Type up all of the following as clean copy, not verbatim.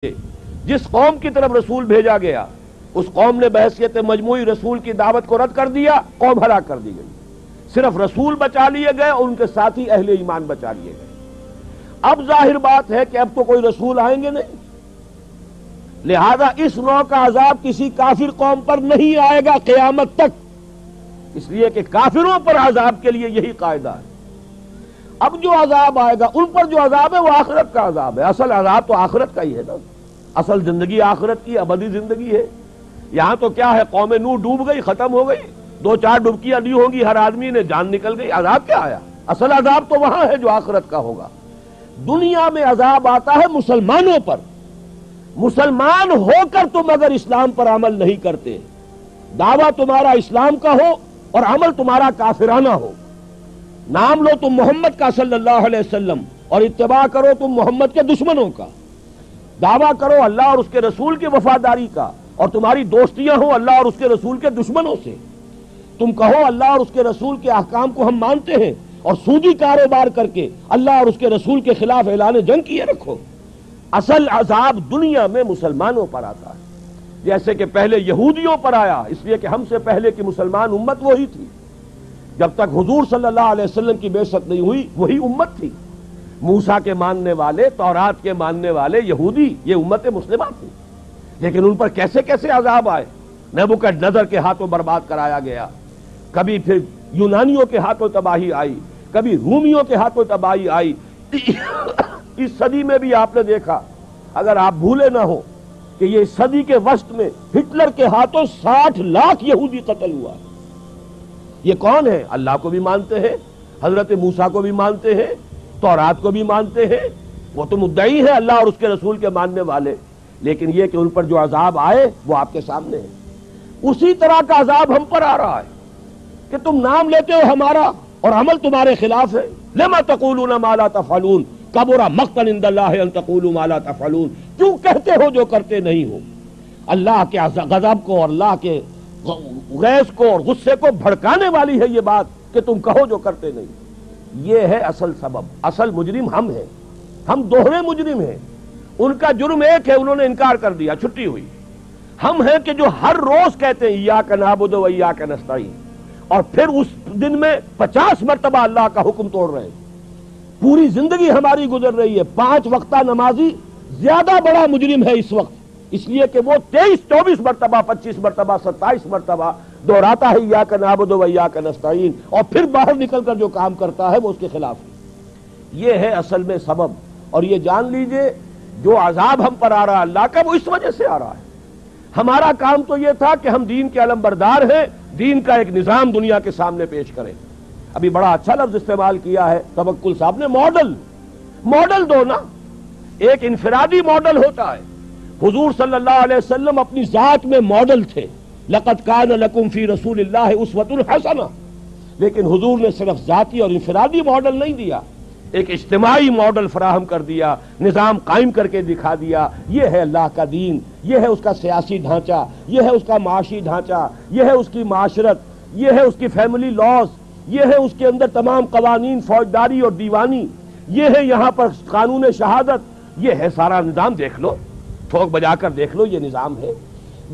جس قوم کی طرف رسول بھیجا گیا اس قوم نے بحیثیت مجموعی رسول کی دعوت کو رد کر دیا، قوم ہلاک کر دی گئی۔ صرف رسول بچا لیے گئے اور ان کے ساتھی اہل ایمان بچا لیے گئے۔ اب ظاہر بات ہے کہ اب تو کوئی رسول آئیں گے نہیں، لہذا اس نوع کا عذاب کسی کافر قوم پر نہیں آئے گا قیامت تک، اس لیے کہ کافروں پر عذاب کے لیے یہی قاعدہ ہے۔ اب جو عذاب آئے گا ان پر جو عذاب ہے وہ آخرت کا عذاب ہے۔ اصل عذاب تو آخرت کا ہی ہے نا، اصل زندگی آخرت کی ابدی زندگی ہے۔ یہاں تو کیا ہے، قوم نوح ڈوب گئی، ختم ہو گئی، 2-4 ڈبکیاں دی ہوں گی ہر آدمی نے، جان نکل گئی، عذاب کیا آیا؟ اصل عذاب تو وہاں ہے جو آخرت کا ہوگا۔ دنیا میں عذاب آتا ہے مسلمانوں پر، مسلمان ہو کر تم اگر اسلام پر عمل نہیں کرتے، دعویٰ تمہارا اسلام کا ہو اور عمل تمہارا کافرانہ ہو، نام لو تم محمد کا صلی اللہ علیہ وسلم اور اتباع کرو تم محمد کے دشمنوں کا، دعویٰ کرو اللہ اور اس کے رسول کی وفاداری کا اور تمہاری دوستیاں ہوں اللہ اور اس کے رسول کے دشمنوں سے، تم کہو اللہ اور اس کے رسول کے احکام کو ہم مانتے ہیں اور سودی کاروبار کر کے اللہ اور اس کے رسول کے خلاف اعلان جنگ کیے رکھو۔ اصل عذاب دنیا میں مسلمانوں پر آتا ہے، جیسے کہ پہلے یہودیوں پر آیا، اس لیے کہ ہم سے پہلے کی مسلمان امت وہی تھی۔ جب تک حضور صلی اللہ علیہ وسلم کی بعثت نہیں ہوئی وہی امت تھی، موسیٰ کے ماننے والے، تورات کے ماننے والے یہودی، یہ امت مسلمہ تھی۔ لیکن ان پر کیسے کیسے عذاب آئے، نبوکدنضر کے ہاتھوں برباد کرایا گیا، کبھی پھر یونانیوں کے ہاتھوں تباہی آئی، کبھی رومیوں کے ہاتھوں تباہی آئی۔ اس صدی میں بھی آپ نے دیکھا، اگر آپ بھولے نہ ہو کہ یہ صدی کے وسط میں ہٹلر کے ہاتھوں 60 لاکھ یہودی قتل ہوا۔ یہ کون ہے؟ اللہ کو بھی مانتے ہیں، حضرت موسیٰ کو بھی مانتے ہیں، تورات کو بھی مانتے ہیں، وہ تو مدعی ہیں اللہ اور اس کے رسول کے ماننے والے، لیکن یہ کہ ان پر جو عذاب آئے وہ آپ کے سامنے ہے۔ اسی طرح کا عذاب ہم پر آ رہا ہے کہ تم نام لیتے ہو ہمارا اور عمل تمہارے خلاف ہے۔ لما تقولون ما لا تفعلون کبر مقتا عند اللہ ان تقولوا ما لا تفعلون، کیوں کہتے ہو جو کرتے نہیں ہو؟ اللہ کے غضب کو اور اللہ کے غیظ کو اور غصے کو بھڑکانے والی ہے یہ بات کہ تم کہو جو کرتے نہیں۔ یہ ہے اصل سبب، اصل مجرم ہم ہیں، ہم دوہرے مجرم ہیں۔ ان کا جرم ایک ہے، انہوں نے انکار کر دیا، چھٹی ہوئی۔ ہم ہیں کہ جو ہر روز کہتے ہیں ایاک نعبد و ایاک نستعین، اور پھر اس دن میں 50 مرتبہ اللہ کا حکم توڑ رہے ہیں۔ پوری زندگی ہماری گزر رہی ہے، 5 وقتہ نمازی زیادہ بڑا مجرم ہے اس وقت، اس لیے کہ وہ 23-24 مرتبہ، 25 مرتبہ، 27 مرتبہ دہراتا ہے ایاک نعبد و ایاک نستعین، اور پھر باہر نکل کر جو کام کرتا ہے وہ اس کے خلاف ہے۔ یہ ہے اصل میں سبب، اور یہ جان لیجئے جو عذاب ہم پر آ رہا ہے اللہ کا وہ اس وجہ سے آ رہا ہے۔ ہمارا کام تو یہ تھا کہ ہم دین کے علمبردار ہیں، دین کا ایک نظام دنیا کے سامنے پیش کریں۔ ابھی بڑا اچھا لفظ استعمال کیا ہے توکل صاحب نے، ماڈل دو نا، ایک انفرادی ماڈل ہوتا ہے۔ حضور صلی اللہ علیہ وسلم اپنی ذات میں ماڈل تھے، لقد کان لکم فی رسول اللہ اسوۃ حسنہ، لیکن حضور نے صرف ذاتی اور انفرادی ماڈل نہیں دیا، ایک اجتماعی ماڈل فراہم کر دیا، نظام قائم کر کے دکھا دیا۔ یہ ہے اللہ کا دین، یہ ہے اس کا سیاسی ڈھانچہ، یہ ہے اس کا معاشی ڈھانچہ، یہ ہے اس کی معاشرت، یہ ہے اس کی فیملی لاز، یہ ہے اس کے اندر تمام قوانین فوجداری اور دیوانی، یہ ہے یہاں پر قانون شہادت، یہ ہے سارا نظام، دیکھ لو، ٹھوک بجا کر دیکھ لو، یہ نظام ہے۔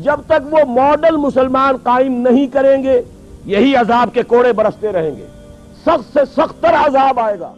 جب تک وہ ماڈل مسلمان قائم نہیں کریں گے یہی عذاب کے کوڑے برستے رہیں گے، سخت سے سخت تر عذاب آئے گا۔